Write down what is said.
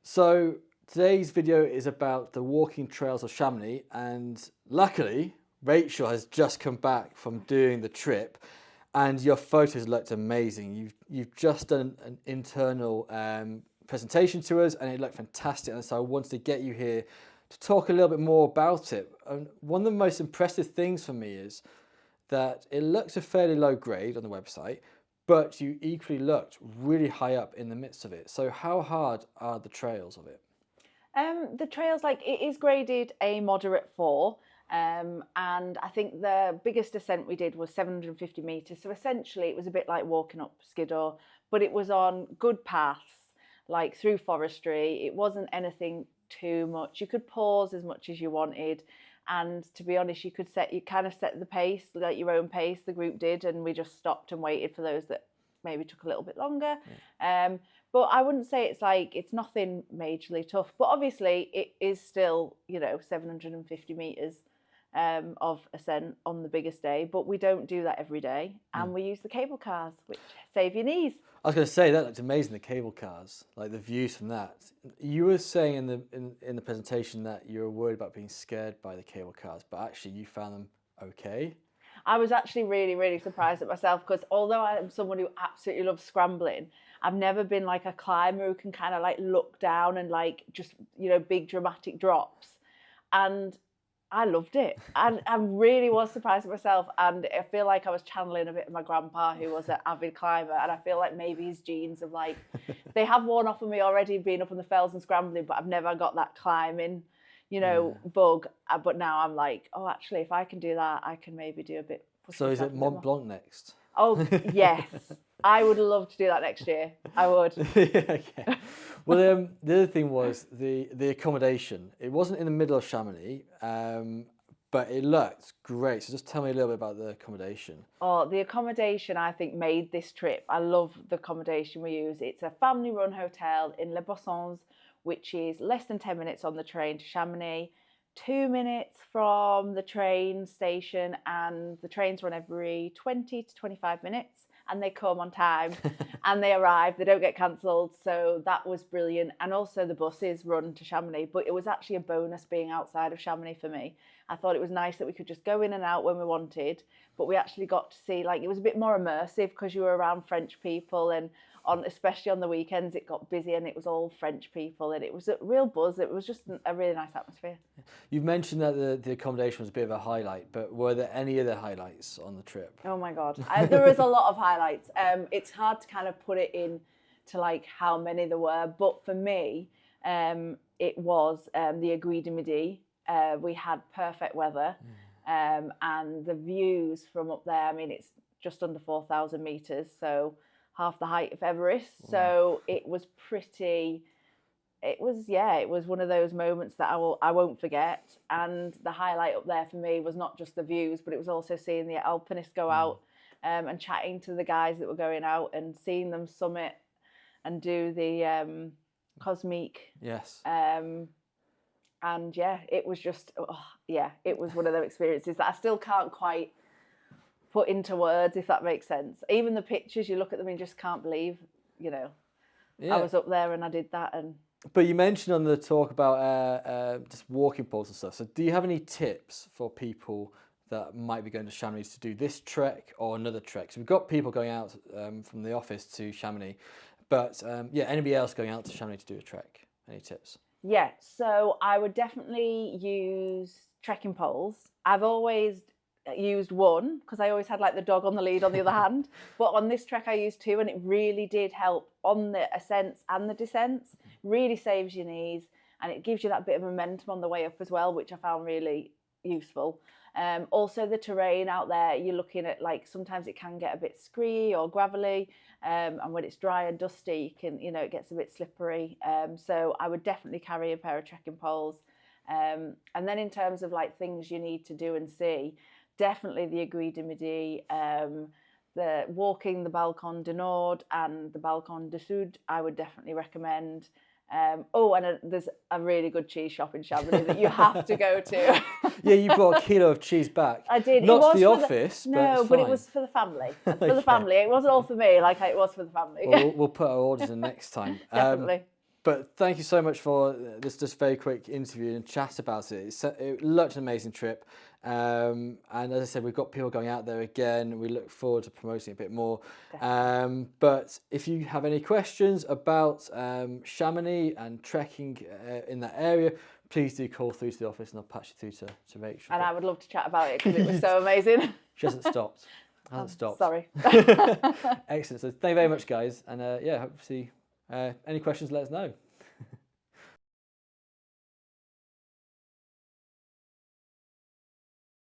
So today's video is about the Walking Trails of Chamonix, and luckily Rachel has just come back from doing the trip, and your photos looked amazing. You've just done an internal presentation to us, and it looked fantastic. And so I wanted to get you here to talk a little bit more about it. And one of the most impressive things for me is that it looks a fairly low grade on the website, but you equally looked really high up in the midst of it. So how hard are the trails of it? The trails, it is graded a moderate 4, and I think the biggest descent we did was 750 metres. So essentially it was a bit like walking up Skiddaw, but it was on good paths, like through forestry. It wasn't anything too much. You could pause as much as you wanted. And to be honest, you kind of set the pace, like your own pace, the group did, and we just stopped and waited for those that maybe took a little bit longer. Yeah. But I wouldn't say it's nothing majorly tough. But obviously, it is still 750 metres of ascent on the biggest day. But we don't do that every day, and we use the cable cars, which save your knees. I was going to say that looked amazing. The cable cars, like the views from that. You were saying in the presentation that you were worried about being scared by the cable cars, but actually you found them okay. I was actually really, really surprised at myself, because although I am someone who absolutely loves scrambling, I've never been like a climber who can kind of like look down and like just, big dramatic drops. And I loved it. And I really was surprised at myself. And I feel like I was channeling a bit of my grandpa, who was an avid climber. And I feel like maybe his genes of they have worn off of me already, being up in the fells and scrambling, but I've never got that climbing bug. But now I'm like, oh, actually, if I can do that, I can maybe do a bit. So is it Mont Blanc next? Oh, yes. I would love to do that next year. I would. Yeah, okay. Well, the other thing was the accommodation. It wasn't in the middle of Chamonix, but it looked great. So just tell me a little bit about the accommodation. Oh, the accommodation, I think, made this trip. I love the accommodation we use. It's a family-run hotel in Les Bossons, which is less than 10 minutes on the train to Chamonix, 2 minutes from the train station, and the trains run every 20 to 25 minutes, and they come on time and they arrive, they don't get cancelled. So that was brilliant. And also the buses run to Chamonix, but it was actually a bonus being outside of Chamonix for me. I thought it was nice that we could just go in and out when we wanted, but we actually got to see, it was a bit more immersive because you were around French people, and especially on the weekends it got busy and it was all French people, and it was a real buzz. It was just a really nice atmosphere. You've mentioned that the accommodation was a bit of a highlight, but were there any other highlights on the trip? Oh my God, there is a lot of highlights. It's hard to kind of put it in to how many there were, but for me it was the Aiguille du Midi. We had perfect weather, and the views from up there, I mean, it's just under 4,000 metres, so half the height of Everest. Wow. So it was it was one of those moments that I won't forget. And the highlight up there for me was not just the views, but it was also seeing the alpinists go out and chatting to the guys that were going out, and seeing them summit and do the Cosmique. Yes. And yeah, it was just, it was one of those experiences that I still can't quite put into words, if that makes sense. Even the pictures, you look at them and you just can't believe, I was up there and I did that. But you mentioned on the talk about just walking poles and stuff. So do you have any tips for people that might be going to Chamonix to do this trek or another trek? So we've got people going out from the office to Chamonix, but anybody else going out to Chamonix to do a trek? Any tips? Yeah, so I would definitely use trekking poles. I've always used one because I always had the dog on the lead on the other hand, but on this trek I used 2, and it really did help on the ascents and the descents. Really saves your knees, and it gives you that bit of momentum on the way up as well, which I found really useful. Also the terrain out there, you're looking at sometimes it can get a bit scree or gravelly, and when it's dry and dusty, you can it gets a bit slippery. So I would definitely carry a pair of trekking poles. And then in terms of things you need to do and see, definitely the Aiguille du Midi, the walking the Balcon du Nord and the Balcon du Sud, I would definitely recommend. There's a really good cheese shop in Chamonix that you have to go to. Yeah, you brought a kilo of cheese back. I did. Not to the office, but it was for the family. For the family. It wasn't all for me, it was for the family. Well, we'll put our orders in next time. Definitely. But thank you so much for this just very quick interview and chat about it. It looked an amazing trip. And as I said, we've got people going out there again. We look forward to promoting it a bit more. But if you have any questions about Chamonix and trekking in that area, please do call through to the office and I'll patch you through to Rachel. And I would love to chat about it because it was so amazing. She hasn't stopped. Hasn't stopped. Sorry. Excellent. So thank you very much, guys. And yeah, hope to see any questions, let us know.